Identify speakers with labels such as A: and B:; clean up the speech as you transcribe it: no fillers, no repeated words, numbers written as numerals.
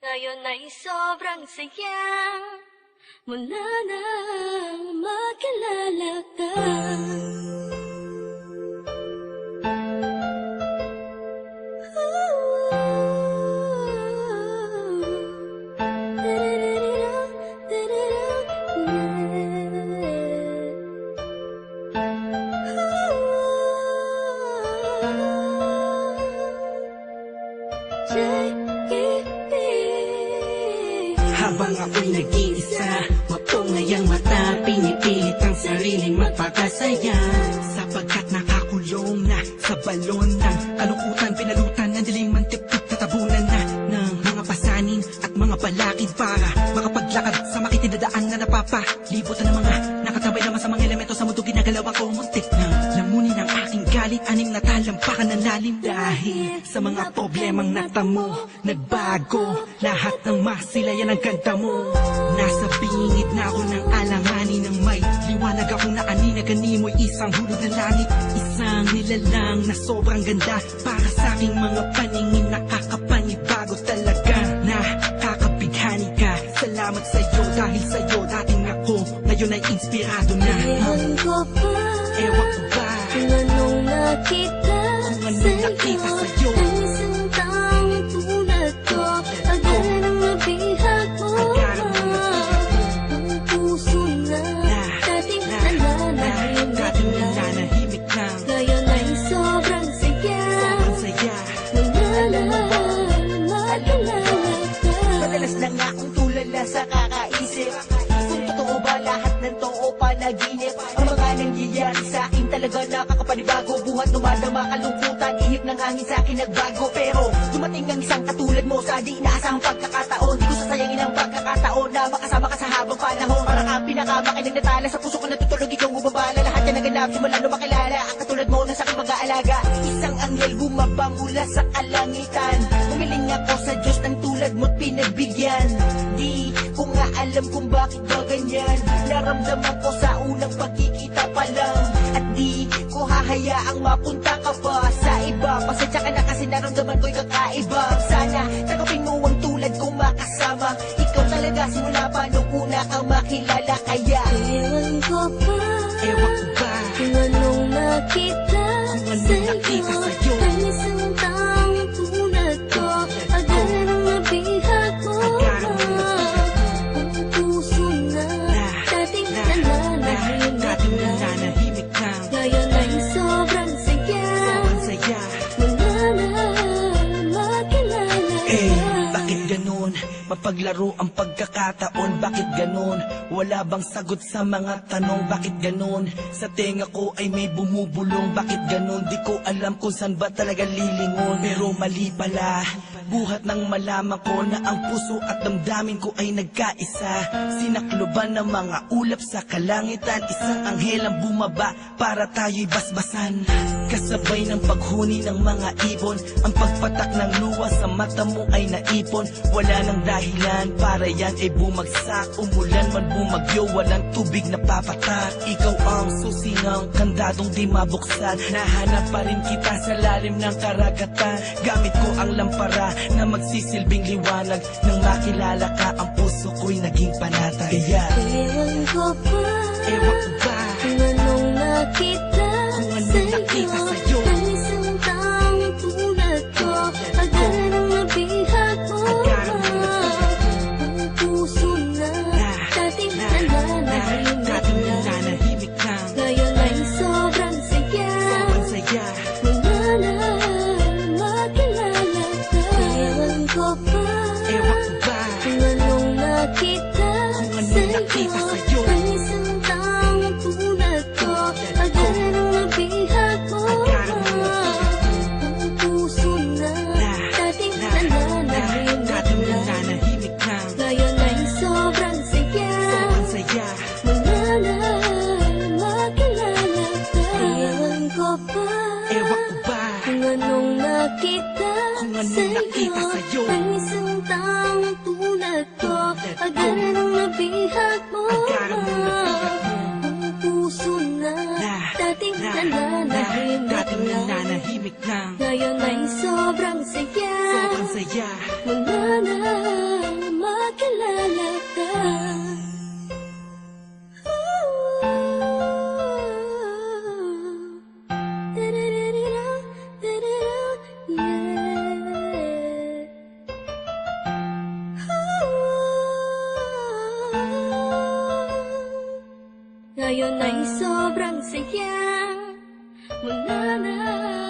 A: Ngayon ay sobrang saya mula nang makilala ka.
B: Habang ako'y nag-iisa, mapungay ang mata, pinipilit ang sariling magpakasaya. Sapagkat nakakulong na sa balon ng kalungkutan, pinalutan ng dilim ang tip-tip, tatabunan na ng mga pasanin at mga balakid para makapaglakad sa makitidadaan na napapalibutan ng mga nakatabay naman sa mga elemento sa mundo. Ginagalaw ako muntik na lamunin ang aking galit, anim na talampakan ng lalim dahil sa mga problemang natamo. Nagbago lahat ng masilayan ang ganda mo. Nasa bingit na ako ng alanganin ng may liwanag akong naani mo'y isang hulog na langit. Isang nilalang na sobrang ganda para sa aking mga paningin. Nakakapanibago talaga, nakakabighani ka. Salamat sa'yo dahil sa'yo dating ako, ngayon ay inspirado na.
A: Ewan ko ba,
B: Ewan ko ba
A: kung anong nakita
B: sa'yo,
A: ang isang taong tulad ko. Agad ang nabihag mo, ang puso na dating
B: nananahimik lang.
A: ngayon ay sobrang saya mula nang makilala ka.
C: Madalas na nga akong tulala sa kakaisip kung totoo ba lahat ng to o panaginip. Ang mga nangyayari sa akin talaga nakakapanibago. Buhat dumadama kalungkutan, ihip ng hangin sa akin nagbago. Pero dumating ang isang katulad mo sa di inaasahang pagkakataon. Di ko sasayangin ang pagkakataon na makasama ka sa habang panahon. Parang ang pinakamakinig na tala sa puso ko natutulog, ikaw bumabala. Lahat yan naganap simula nung makilala ang katulad mo na sa aking pag-aalaga. Isang anghel bumaba mula sa kalangitan. Umiling ako sa Diyos ng tulad mo't pinagbigyan. Di ko nga alam kung bakit ba ganyan. Naramdaman ko sa unang pagkikita pa lang. At di ko hahayaang mapunta ka pa sa iba. Pasensya ka na kasi naramdaman ko'y kakaiba. Sana tanggapin mo ang tulad kong makasama. Ikaw talaga simula pa nung una kang makilala. Kaya
A: Ewan ko ba,
B: Ewan ko ba
A: kung anong nakita
B: sa'yo,
A: ang isang taong tulad ko. Agad ang nabihag mo, ang puso na dating nananahimik lang.
B: nananahimik lang.
A: Ngayon ay sobrang saya mula nang makilala ka.
B: Bakit ganun? Mapaglaro ang pagkakataon. Bakit ganun? Wala bang sagot sa mga tanong? Bakit ganun? Sa tenga ko ay may bumubulong. Bakit ganun? Di ko alam kung saan ba talaga lilingon. Pero mali pala, buhat nang malaman ko na ang puso at damdamin ko ay nagkaisa. Sinakloban ng mga ulap sa kalangitan. Isang anghel ang bumaba para tayo'y basbasan. Kasabay ng paghuni ng mga ibon, ang pagpatak ng luha sa mata mo ay naipon. Wala nang dahilan para yan ay bumagsak. Umulan man bumagyo, walang tubig na papatak. Ikaw ang susingang kandadong di mabuksan. Nahanap pa rin kita sa lalim ng karagatan. Gamit ko ang lampara na magsisilbing liwanag. Nang makilala ka, ang puso ko'y naging panatag. Kaya
A: Ewan ko ba,
B: ewan ko ba
A: kung anong nakita
B: sa'yo,
A: ang isang taong tulad ko. Agad ang nabihag mo, ang puso na dating nananahimik lang. Ngayon ay sobrang saya mula nang makilala ka. Ewan ko ba, kung anong nakita sa'yo, ang isang taong tulad ko. Agad ang nabihag mo, ang puso na dating nananahimik lang. Ngayon ay sobrang saya mula nang makilala ka. Ewan ko ba, kung anong nakita sa'yo, ang isang taong tulad ko. Agad ang nabihag mo, ang puso na dating nananahimik lang. Ngayon ay sobrang saya
B: saya
A: mula na Ngayon ay sobrang saya mo na